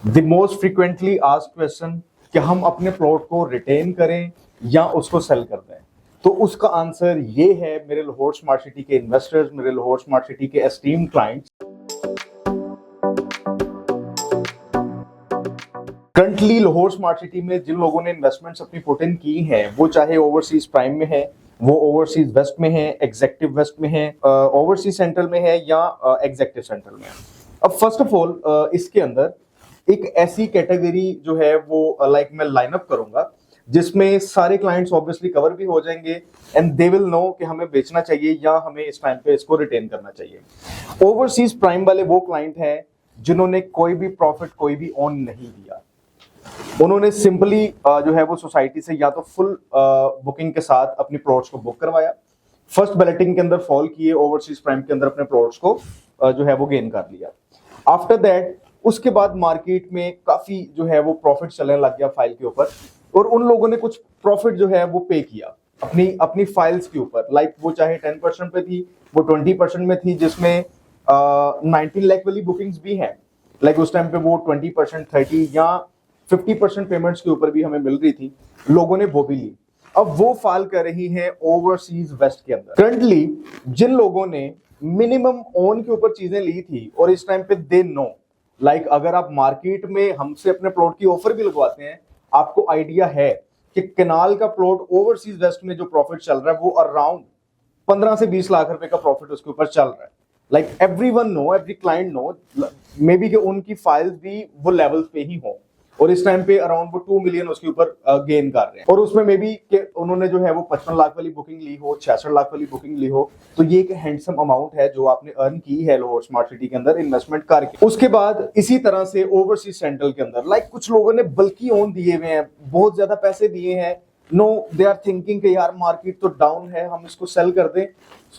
The most frequently asked question कि हम अपने प्लॉट को रिटेन करें या उसको सेल कर दें। तो उसका आंसर ये है मेरे लाहौर स्मार्ट सिटी के इन्वेस्टर्स, मेरे लाहौर स्मार्ट सिटी के esteemed clients. Currently Lahore smart city में जिन लोगों ने इन्वेस्टमेंट्स अपनी पुट इन की हैं, वो चाहे ओवरसीज प्राइम में है, वो ओवरसीज वेस्ट में है, एग्जेक्टिव वेस्ट में है, ओवरसीज सेंट्रल में है या एग्जेक्टिव सेंट्रल में है। अब फर्स्ट ऑफ ऑल इसके अंदर एक ऐसी कैटेगरी जो है वो मैं लाइन अप करूंगा जिसमें सारे क्लाइंट्स ऑब्वियसली कवर भी हो जाएंगे एंड दे विल नो कि हमें बेचना चाहिए या हमें इस टाइम पे इसको रिटेन करना चाहिए। ओवरसीज प्राइम वाले वो क्लाइंट हैं जिन्होंने कोई भी प्रॉफिट कोई भी ऑन नहीं दिया। उन्होंने सिंपली जो है वो सोसाइटी से या तो फुल बुकिंग के साथ अपनी प्लॉट्स को बुक करवाया, फर्स्ट बैलेटिंग के अंदर फॉल किए, ओवरसीज प्राइम के अंदर अपने प्लॉट्स को जो है वो गेन कर लिया। आफ्टर दैट उसके बाद मार्केट में काफी जो है वो प्रॉफिट चलने लग गया फाइल के ऊपर, और उन लोगों ने कुछ प्रॉफिट जो है वो पे किया अपनी फाइल्स के ऊपर। वो चाहे 10% पे थी, वो 20% में थी, जिसमें 19 लाख वाली बुकिंग्स भी हैं। उस टाइम पे वो 20%, 30 या 50% पेमेंट्स के ऊपर भी हमें मिल रही थी, लोगों ने वो भी ली। अब वो फाल कर रही है ओवरसीज वेस्ट के अंदर। करंटली जिन लोगों ने मिनिमम ओन के ऊपर चीजें ली थी और इस टाइम पे दे नो, अगर आप मार्केट में हमसे अपने प्लॉट की ऑफर भी लगवाते हैं, आपको आइडिया है कि कनाल का प्लॉट ओवरसीज वेस्ट में जो प्रॉफिट चल रहा है वो अराउंड 15 से 20 लाख रुपए का प्रॉफिट उसके ऊपर चल रहा है। Everyone know, every client know, may be कि उनकी फाइल्स भी वो लेवल्स पे ही हो, और इस टाइम पे अराउंड वो 2 मिलियन उसके ऊपर गेन कर रहे हैं। और उसमें मे बी कि उन्होंने जो है वो 55 लाख वाली बुकिंग ली हो, 66 लाख वाली बुकिंग ली हो, तो ये एक हैंडसम अमाउंट है जो आपने अर्न की है लाहौर स्मार्ट सिटी के अंदर इन्वेस्टमेंट करके। उसके बाद इसी तरह से ओवरसीज सेंट्रल के अंदर कुछ लोगों ने बल्कि ओन दिए हुए हैं, बहुत ज्यादा पैसे दिए हैं। नो, दे आर थिंकिंग कि यार मार्केट तो डाउन है, हम इसको सेल कर दें।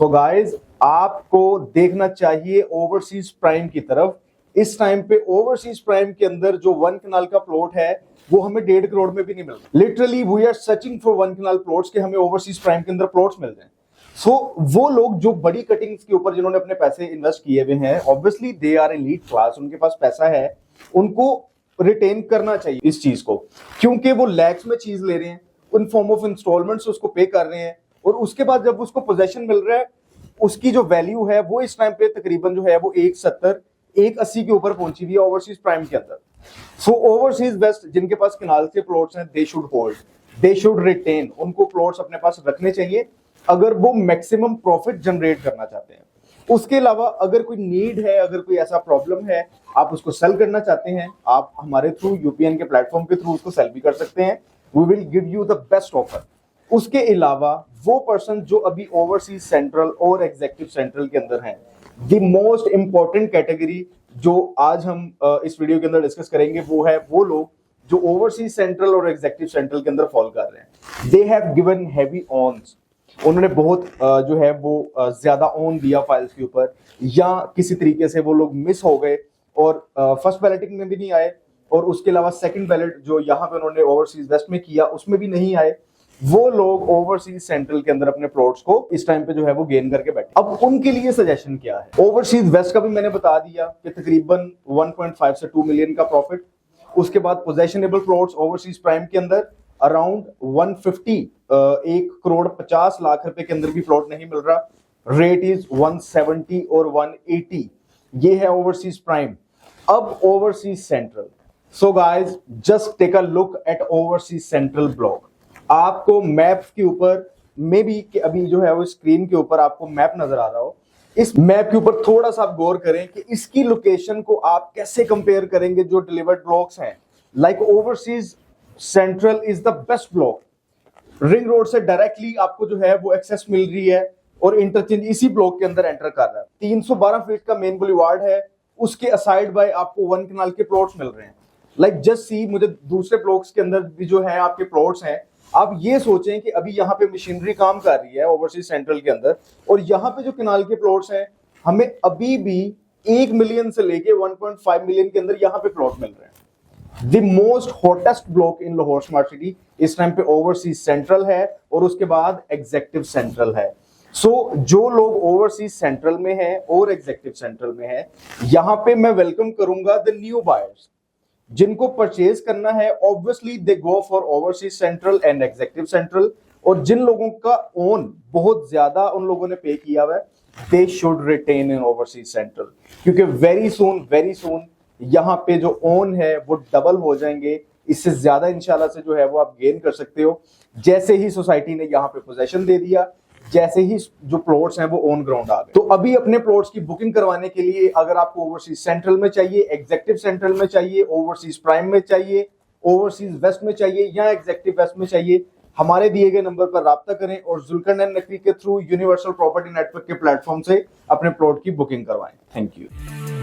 सो गाइज, आपको देखना चाहिए ओवरसीज प्राइम की तरफ। इस टाइम पे ओवरसीज प्राइम के अंदर जो 1 कनाल का प्लॉट है वो हमें 1.5 करोड़ में भी नहीं मिल रहा। Literally we are searching for 1 kanal plots के हमें ओवरसीज प्राइम के अंदर प्लॉट्स मिल जाएं। सो वो लोग जो बड़ी कटिंग्स के ऊपर जिन्होंने अपने पैसे इन्वेस्ट किए हुए हैं, obviously they are elite class, उनके पास पैसा है, उनको रिटेन करना चाहिए इस चीज को, क्योंकि वो लैक्स में चीज ले रहे हैं, उन फॉर्म ऑफ इंस्टॉलमेंट्स उसको पे कर रहे हैं, और उसके बाद जब उसको पोजेशन मिल रहा है, उसकी जो वैल्यू है वो इस टाइम पे तकरीबन जो है वो 170 180 के ऊपर पहुंची हुई है ओवरसीज प्राइम के अंदर। सो ओवरसीज वेस्ट जिनके पास कनाल के प्लॉट्स हैं, they should hold, they should retain, उनको प्लॉट्स अपने पास रखने चाहिए अगर वो मैक्सिमम प्रॉफिट जनरेट करना चाहते हैं। उसके अलावा अगर कोई नीड है, अगर कोई ऐसा प्रॉब्लम है, आप उसको सेल करना चाहते हैं, आप हमारे थ्रू यूपीएन के प्लेटफॉर्म के थ्रू उसको सेल भी कर सकते हैं। We will give you the best offer. उसके अलावा वो पर्सन जो अभी ओवरसीज सेंट्रल और एग्जेक्टिव सेंट्रल के अंदर हैं, द मोस्ट इंपॉर्टेंट कैटेगरी जो आज हम इस वीडियो के अंदर डिस्कस करेंगे, वो है वो लोग जो ओवरसीज सेंट्रल और एग्जेक्टिव सेंट्रल के अंदर फॉल कर रहे हैं। दे हैव गिवन हैवी ऑन्स, उन्होंने बहुत जो है वो ज्यादा ऑन दिया फाइल्स के ऊपर, या किसी तरीके से वो लोग मिस हो गए और फर्स्ट बैलेटिंग में भी नहीं आए, और उसके अलावा सेकंड बैलेट जो यहाँ पे उन्होंने ओवरसीज वेस्ट में किया उसमें भी नहीं आए। वो लोग ओवरसीज सेंट्रल के अंदर अपने प्लॉट्स को इस टाइम पे जो है वो गेन करके बैठे। अब उनके लिए सजेशन क्या है? ओवरसीज वेस्ट का भी मैंने बता दिया कि तकरीबन 1.5 से 2 मिलियन का प्रॉफिट। उसके बाद पोजेशनेबल प्लॉट्स ओवरसीज प्राइम के अंदर अराउंड 150, 1 करोड़ 50 लाख रुपए के अंदर भी प्लॉट नहीं मिल रहा। रेट इज 170 और 180। ये है ओवरसीज प्राइम। अब overseas central. So guys, just take a look at overseas central block. आपको मैप के ऊपर, मे बी कि अभी जो है वो स्क्रीन के ऊपर आपको मैप नजर आ रहा हो, इस मैप के ऊपर थोड़ा सा आप गौर करें कि इसकी लोकेशन को आप कैसे कंपेयर करेंगे जो डिलीवर्ड ब्लॉक्स हैं। Overseas central is the best block. Ring road से डायरेक्टली आपको जो है वो एक्सेस मिल रही है और इंटरचेंज इसी ब्लॉक के अंदर एंटर कर रहा है। 312 फीट का मेन बुलेवार्ड है, उसके असाइड बाय आपको 1 कनाल के प्लॉट्स मिल रहे हैं। जस्ट सी, मुझे दूसरे ब्लॉक्स के अंदर भी जो है आपके प्लॉट्स हैं, आप ये सोचें कि अभी यहाँ पे मशीनरी काम कर रही है ओवरसीज सेंट्रल के अंदर, और यहाँ पे जो कनाल के प्लॉट्स हैं हमें अभी भी 1 मिलियन से लेके 1.5 मिलियन के अंदर यहाँ पे प्लॉट मिल रहे हैं। The most hottest block in Lahore smart city इस टाइम पे ओवरसीज सेंट्रल है, और उसके बाद एग्जेक्टिव सेंट्रल है। सो जो लोग ओवरसीज सेंट्रल में है और एग्जेक्टिव सेंट्रल में है, यहां पे मैं वेलकम करूंगा द न्यू बायर्स। जिनको परचेज करना है obviously they go for overseas central and executive central, और जिन लोगों का ओन बहुत ज्यादा उन लोगों ने पे किया हुआ है they should retain in overseas central, क्योंकि वेरी सून यहाँ पे जो ओन है वो डबल हो जाएंगे, इससे ज्यादा इंशाल्लाह से जो है वो आप गेन कर सकते हो। जैसे ही सोसाइटी ने यहाँ पे पोजेशन दे दिया, जैसे ही जो प्लॉट्स हैं वो ऑन ग्राउंड आ गए। तो अभी अपने प्लॉट्स की बुकिंग करवाने के लिए अगर आपको ओवरसीज सेंट्रल में चाहिए, एग्जेक्टिव सेंट्रल में चाहिए, ओवरसीज प्राइम में चाहिए, ओवरसीज वेस्ट में चाहिए या एग्जेक्टिव वेस्ट में चाहिए, हमारे दिए गए नंबर पर राब्ता करें और जुल्करनैन नकवी के थ्रू यूनिवर्सल प्रॉपर्टी नेटवर्क के प्लेटफॉर्म से अपने प्लॉट की बुकिंग करवाएं। Thank you.